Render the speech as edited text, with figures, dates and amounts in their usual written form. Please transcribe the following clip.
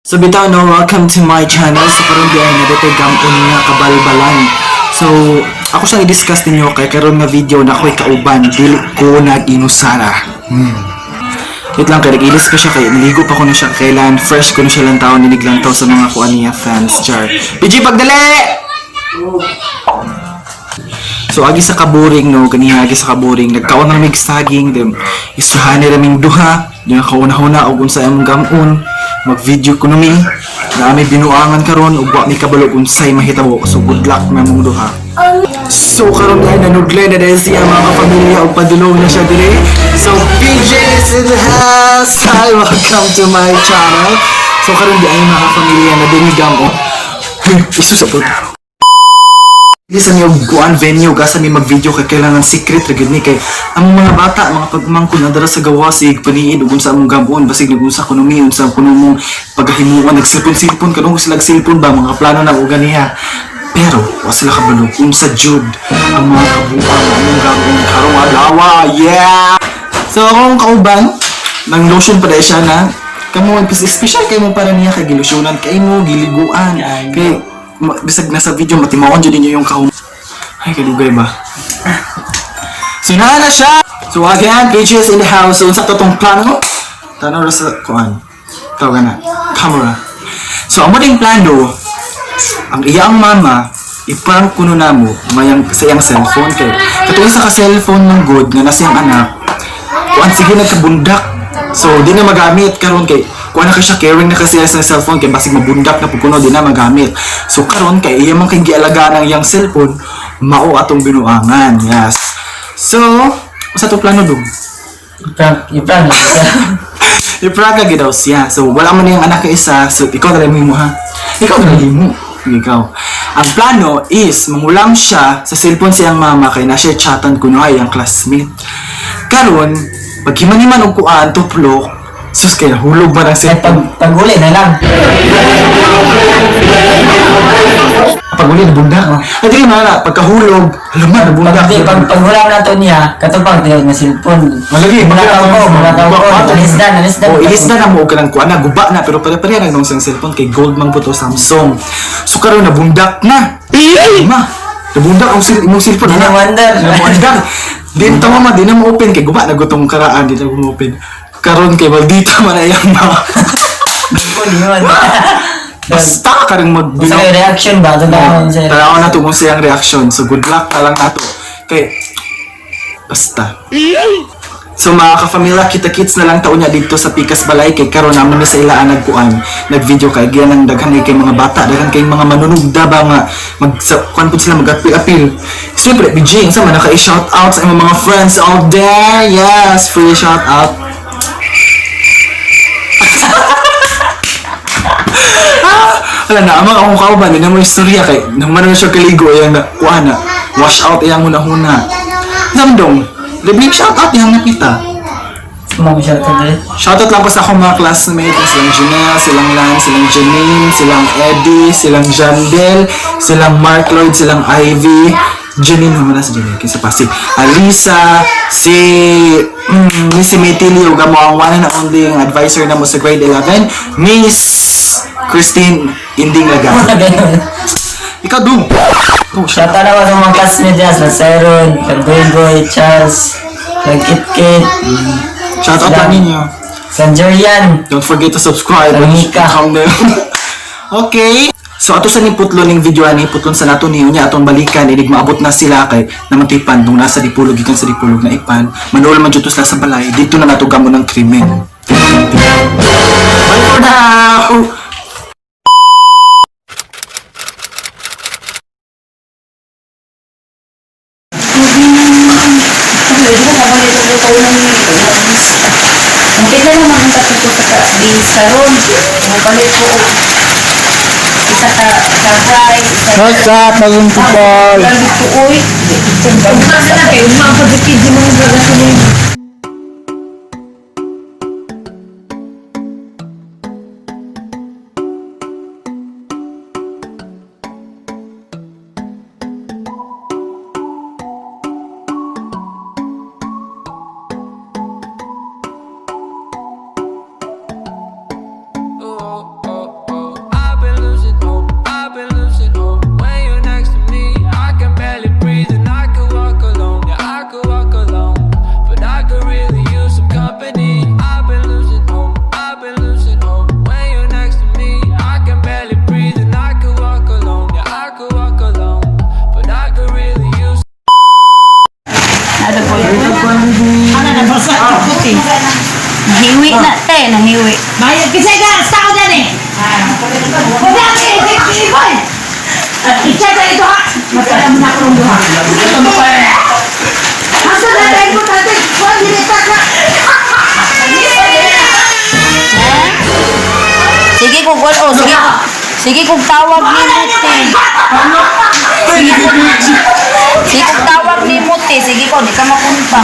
So bitaw no, welcome to my channel. So karon di ay naditay gamon nga kabalbalan. So ako siyang i-discuss ninyo kay karon nga video na ako'y kauban dili ko nag-inusara. Wait lang kay nag-ilis ko siya kay naligo pa ko na siya kailan fresh ko na siya lang taon ninig lang taw sa mga kuan niya fans char. PG pagdali. So agi sa kaburing no, kaniya agi sa kaburing nagkaon na mig saging dem isuhan ni raming duha, di na kauna-una og unsa imong gamon. Mag-video ko nami na may binuangan karon ug wa mi kabalo unsay mahitabo. So good luck na mong duha. So karon ay nanuglay na dahil siya mga pamilya ug padulong na siya dire. So PJ is in the house. Hi, welcome to my channel. So karon di ay mga pamilya na dinigam o. Isusupot. Isa niyo kuan venue gasa mi mag-video kay kailangan secret ra gid ni kay ang mga bata mga pagmangkon na dara sa gawas sig paniid ug unsa among gabon basig nag-usa kuno mi unsa kuno mo paghimuon nagsilpon-silpon kadung sila silpon ba mga plano na og ganiha. Pero wa sila kabalo unsa jud ang mga kabuang among gabon karong adlaw. Yeah. So akong kauban nang lotion pa dai siya na kamo special kay mo para niya kay gilusyonan kay mo giliguan kay bisag nasa video matimaon dyan ninyo yung kahum. Ay, kalugay ba? So, na siya! So, again, pages in the house. So, sa totong plano, tanaw na sa kuan. Tawag na. Camera. So, ang muling plano, ang iyang mama, iprank kuno na mo sa iyang cellphone. Kay, katuloy sa ka-cellphone ng good nga nasa iyang anak, kuan sige nagkabundak. So, di na magamit karon kay kuha na siya caring na kasi sa cellphone kay basig mabundak na pukuno di na magamit. So karon kay iya man kay gialagaan ang iyang cellphone mao atong binuangan. Yes. So, usa to plano dug? I-prank I-prank ka gidaw siya. So wala man yung anak ka isa. So ikaw na lang mo ha. Ikaw na lang mo. Ikaw. Ang plano is mangulam siya sa cellphone sa iyang mama kay na-share chatan kuno ay ang classmate. Karon pag himan-himan og kuan tuplok sus kaya hulog ba ng cellphone? Pag-uli na lang. Pag-uli na bundak. Ay di na pagkahulog, alaman na bundak. Pag-hula na to niya, katupang tayo na cellphone. Malagi, mga tao ko, alisdan. Ilisdan na mo ka ng kuan na guba na pero pare-pare nang nung cellphone kay gold man po to Samsung. So karon na bundak na. Ma, nabundak ang cellphone. Di na wonder. Din tama ma, di na mo-open kay guba na gutong karaan di na mo-open. Karon kay maldita man ayang ma. Basta ka rin Sa reaction ba? Tanaw na ito kung siyang reaction. So good luck ka lang na to. Kay basta. So mga ka-familya, kita-kits na lang taon niya dito sa Pikas Balay kay karon naman sa ilaan nagkuan nag-video kay giyan ang daghan kay mga bata, daghan kay mga manunugda ba nga kuan pud sila mag-apil. Siyempre, BJ, sa man naka-shout out sa imong mga friends out there. Yes, free shout out. Wala na, amang akong kauban, hindi na mo istorya kay nang man na siya kaligo, ayang na, kuha na, wash out, ayang huna-huna. Zamdong, big shout out, ayang nakita. Shoutout lang ko sa akong mga classmates, silang Janelle, silang Lance, silang Janine, silang Eddie, silang Jandel, silang Mark Lloyd, silang Ivy, Janine, naman na si Janine, kisa pa si Alisa, si Metilio, mo ang one and only advisor na mo sa grade 11, Miss Christine Inding Laga. Ikaw dong. Shoutout ako sa mga classmates dyan, sa Seron, kag Goy, Charles, kag Kitkit, Shoutout lang ninyo. sa Jerian. Don't forget to subscribe. Mika. Okay. So ato sa niputlo ning video ani putlon sa nato niyo niya atong balikan inig maabot na sila kay namantipan tung nasa dipulog gikan sa dipulog na ipan. Manuol man jud sila sa balay. Dito na nato gamon ng krimen. Bye for now. Mungkin na naman ang tatuto di saron. Mapalit ko isa ka-fry, What's up, mga people? Lagi ko, uy. Kung nasa na kayo, mapagkakid yung mga gagasolin. Sige kung ano, sige. Sige kung tawag ni Muti. Sige kung tawag ni Muti. Sige ko, di ka mapunta.